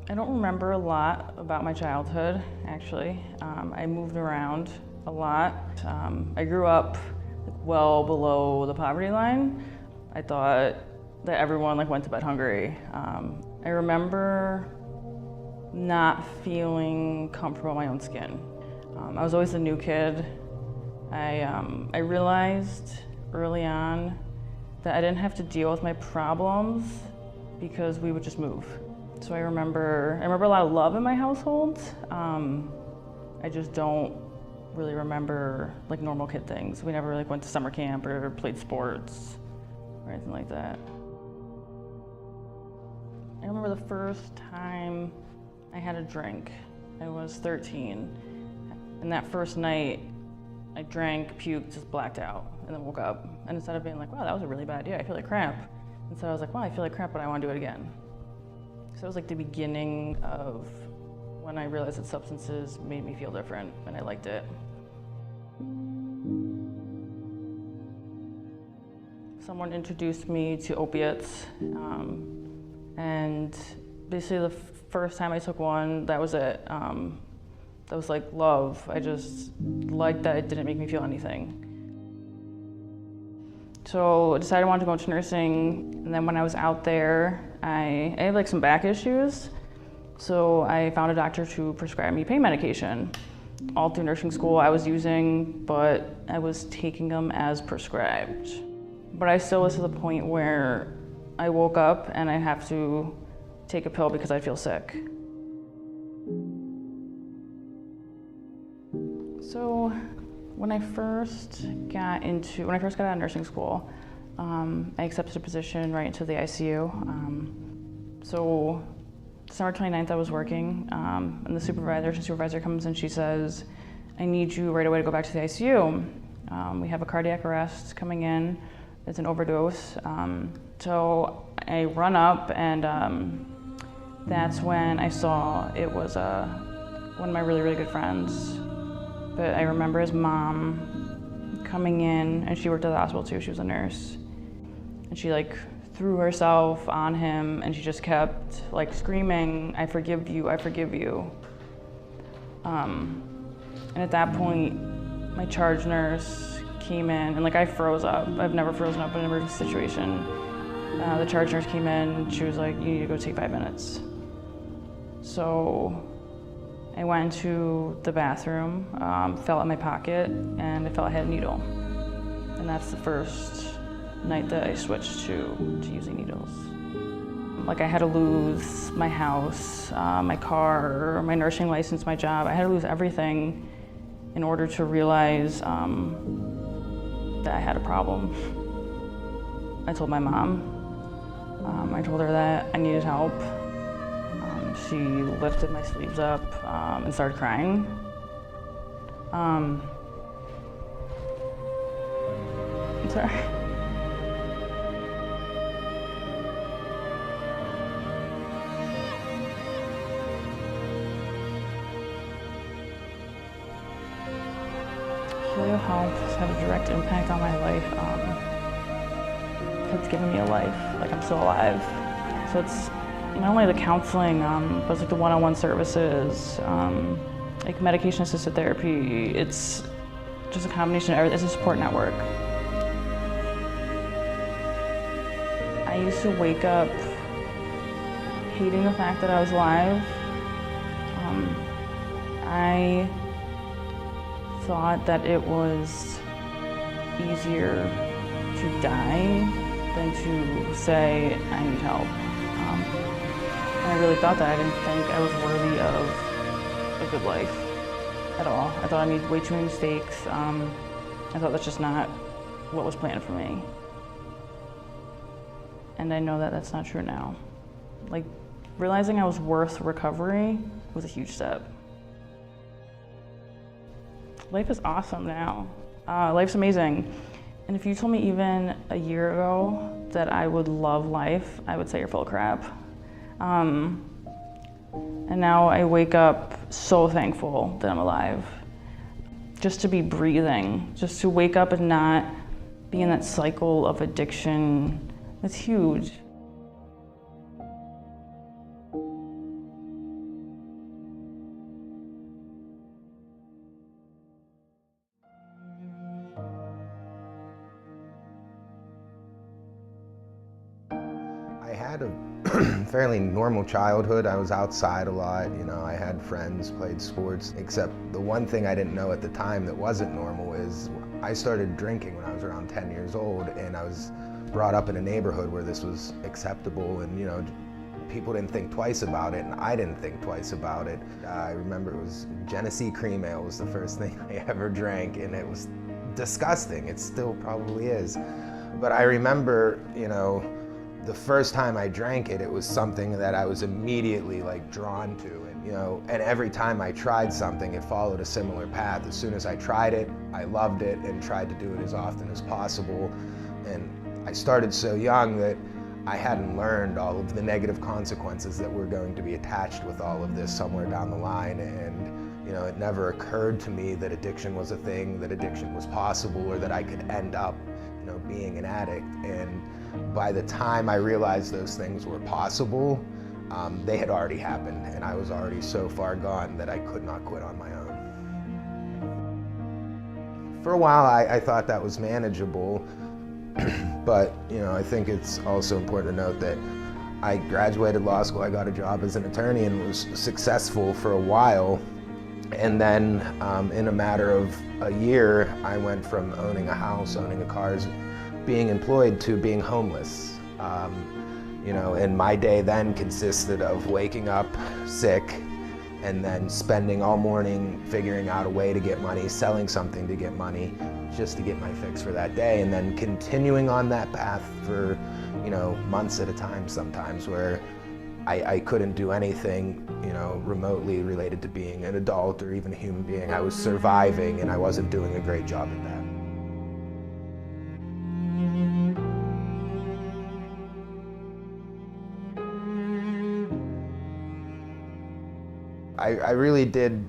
I don't remember a lot about my childhood, actually. I moved around a lot. I grew up well below the poverty line. I thought that everyone went to bed hungry. I remember not feeling comfortable in my own skin. I was always the new kid. I realized early on that I didn't have to deal with my problems because we would just move. So I remember a lot of love in my household. I just don't really remember normal kid things. We never went to summer camp or played sports or anything like that. I remember the first time I had a drink. I was 13. And that first night, I drank, puked, just blacked out, and then woke up. And instead of being like, wow, that was a really bad idea, I feel like crap. Instead I was like, wow, I feel like crap, but I want to do it again. So it was the beginning of when I realized that substances made me feel different, and I liked it. Someone introduced me to opiates, and basically the first time I took one, that was it. That was like love. I just liked that it didn't make me feel anything. So I decided I wanted to go into nursing, and then when I was out there, I had some back issues. So I found a doctor to prescribe me pain medication. All through nursing school I was using, but I was taking them as prescribed. But I still was to the point where I woke up and I have to take a pill because I feel sick. So when I first got out of nursing school, I accepted a position right into the ICU. So December 29th I was working, and the supervisor comes and she says, I need you right away to go back to the ICU. We have a cardiac arrest coming in, it's an overdose. So I run up, and that's when I saw it was one of my really, really good friends. But I remember his mom coming in, and she worked at the hospital too, she was a nurse. And she threw herself on him, and she just kept screaming, I forgive you, I forgive you. And at that point, my charge nurse came in, and I froze up. I've never frozen up in an emergency situation. The charge nurse came in, she was like, you need to go take 5 minutes. So I went to the bathroom, felt in my pocket, and I felt I had a needle. And that's the first night that I switched to using needles. I had to lose my house, my car, my nursing license, my job. I had to lose everything in order to realize that I had a problem. I told my mom. I told her that I needed help. She lifted my sleeves up and started crying. I'm sorry. Paleo Health has had a direct impact on my life. It's given me a life, I'm still alive. So it's not only the counseling, but it's the one-on-one services, medication-assisted therapy. It's just a combination of everything. It's a support network. I used to wake up hating the fact that I was alive. I thought that it was easier to die than to say, I need help. And I really thought that. I didn't think I was worthy of a good life at all. I thought I made way too many mistakes. I thought that's just not what was planned for me. And I know that that's not true now. Realizing I was worth recovery was a huge step. Life is awesome now. Life's amazing. And if you told me even a year ago that I would love life, I would say you're full of crap. And now I wake up so thankful that I'm alive. Just to be breathing, just to wake up and not be in that cycle of addiction, it's huge. I had a fairly normal childhood. I was outside a lot, I had friends, played sports, except the one thing I didn't know at the time that wasn't normal is I started drinking when I was around 10 years old, and I was brought up in a neighborhood where this was acceptable, and people didn't think twice about it, and I didn't think twice about it. I remember it was Genesee Cream Ale was the first thing I ever drank, and it was disgusting. It still probably is. But I remember, the first time I drank it, it was something that I was immediately drawn to. And every time I tried something, it followed a similar path. As soon as I tried it, I loved it and tried to do it as often as possible. And I started so young that I hadn't learned all of the negative consequences that were going to be attached with all of this somewhere down the line. And it never occurred to me that addiction was a thing, that addiction was possible, or that I could end up being an addict. And by the time I realized those things were possible, they had already happened, and I was already so far gone that I could not quit on my own. For a while, I thought that was manageable, but I think it's also important to note that I graduated law school, I got a job as an attorney and was successful for a while. And then in a matter of a year, I went from owning a house, owning a car, being employed, to being homeless. And my day then consisted of waking up sick and then spending all morning figuring out a way to get money, selling something to get money, just to get my fix for that day, and then continuing on that path for months at a time sometimes, where I couldn't do anything remotely related to being an adult or even a human being. I was surviving, and I wasn't doing a great job at that. I really did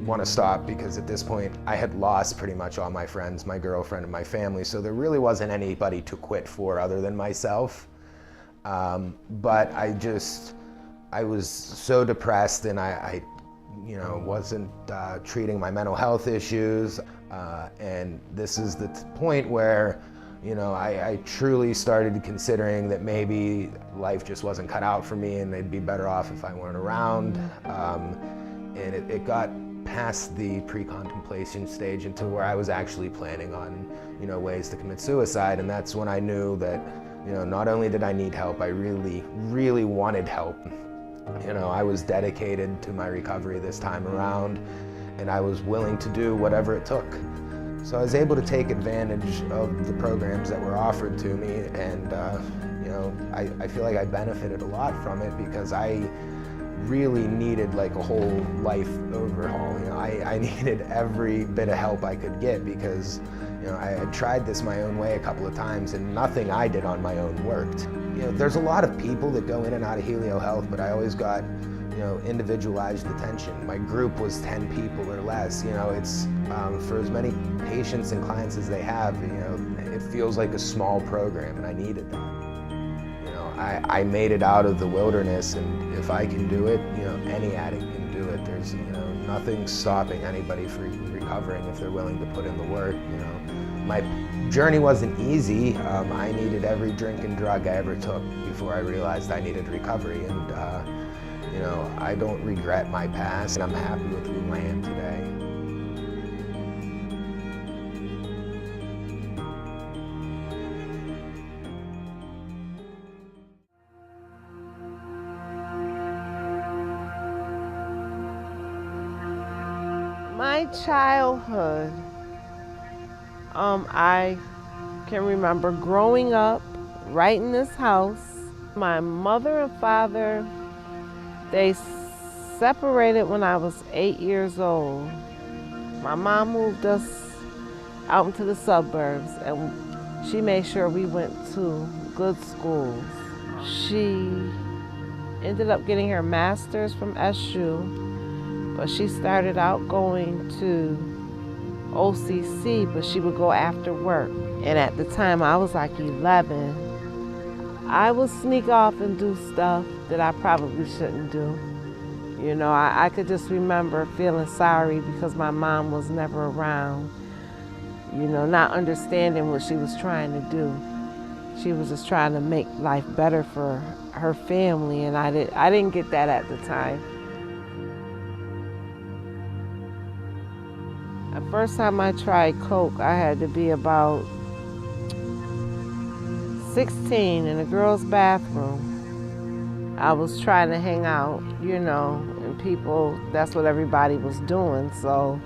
want to stop, because at this point I had lost pretty much all my friends, my girlfriend, and my family, so there really wasn't anybody to quit for other than myself. But I was so depressed, and I wasn't treating my mental health issues, and this is the point where I truly started considering that maybe life just wasn't cut out for me, and it'd be better off if I weren't around. And it got past the pre-contemplation stage into where I was actually planning on ways to commit suicide, and that's when I knew that not only did I need help, I really, really wanted help. I was dedicated to my recovery this time around, and I was willing to do whatever it took. So I was able to take advantage of the programs that were offered to me, and I feel like I benefited a lot from it, because I really needed a whole life overhaul. I needed every bit of help I could get, because I had tried this my own way a couple of times, and nothing I did on my own worked. There's a lot of people that go in and out of Helio Health, but I always got individualized attention. My group was 10 people or less. It's for as many patients and clients as they have, it feels like a small program, and I needed that. I made it out of the wilderness, and if I can do it, any addict can do it. There's nothing stopping anybody from recovering if they're willing to put in the work. My journey wasn't easy. I needed every drink and drug I ever took before I realized I needed recovery, and I don't regret my past, and I'm happy with who I am today. My childhood, I can remember growing up right in this house. My mother and father, they separated when I was 8 years old. My mom moved us out into the suburbs, and she made sure we went to good schools. She ended up getting her master's from SU, but she started out going to OCC, but she would go after work. And at the time, I was like 11. I would sneak off and do stuff that I probably shouldn't do. I could just remember feeling sorry because my mom was never around, not understanding what she was trying to do. She was just trying to make life better for her family, and I didn't get that at the time. The first time I tried coke, I had to be about 16 in a girl's bathroom. I was trying to hang out, you know, and people, that's what everybody was doing. So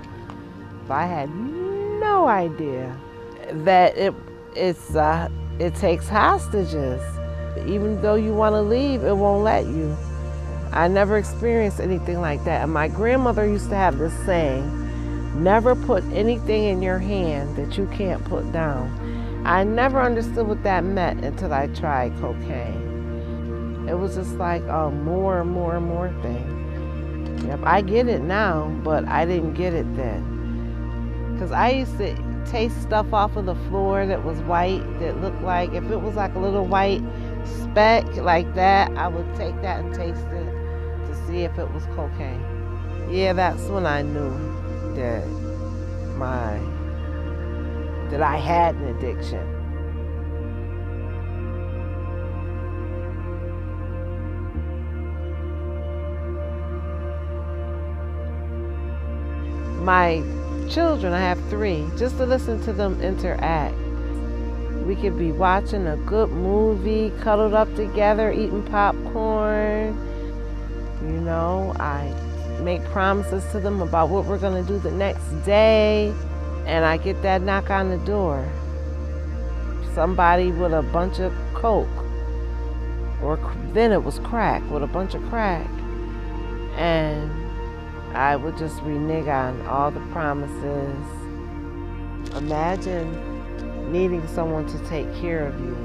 I had no idea that it takes hostages. Even though you want to leave, it won't let you. I never experienced anything like that. And my grandmother used to have this saying, never put anything in your hand that you can't put down. I never understood what that meant until I tried cocaine. It was just like a more and more and more thing. Yep, I get it now, but I didn't get it then. Because I used to taste stuff off of the floor that was white, that looked like, if it was like a little white speck like that, I would take that and taste it to see if it was cocaine. Yeah, that's when I knew that I had an addiction. My children, I have 3, just to listen to them interact. We could be watching a good movie, cuddled up together, eating popcorn. You know, I make promises to them about what we're gonna do the next day, and I get that knock on the door. Somebody with a bunch of coke, or then it was crack, with a bunch of crack. And I would just renege on all the promises. Imagine needing someone to take care of you,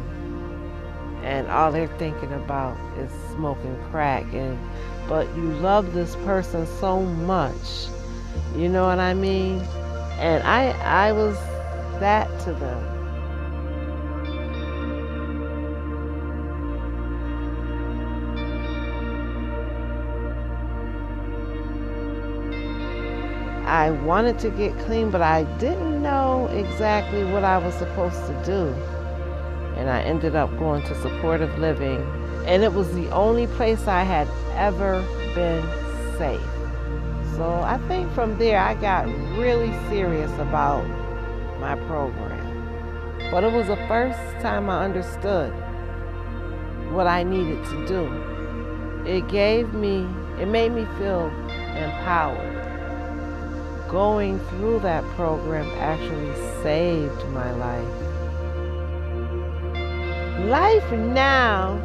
and all they're thinking about is smoking crack, but you love this person so much, you know what I mean? And I was that to them. I wanted to get clean, but I didn't know exactly what I was supposed to do. And I ended up going to supportive living, and it was the only place I had ever been safe. So I think from there I got really serious about my program. But it was the first time I understood what I needed to do. It made me feel empowered. Going through that program actually saved my life. Life now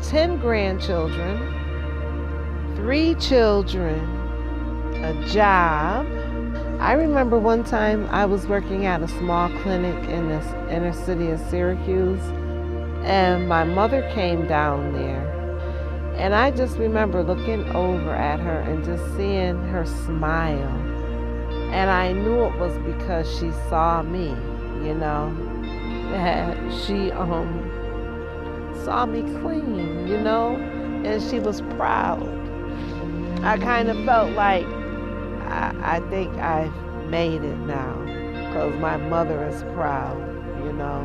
is 10 grandchildren, 3 children, a job. I remember one time I was working at a small clinic in this inner city of Syracuse, and my mother came down there. And I just remember looking over at her and just seeing her smile. And I knew it was because she saw me, you know. She saw me clean, you know, and she was proud. I kind of felt like I think I've made it now, because my mother is proud, you know.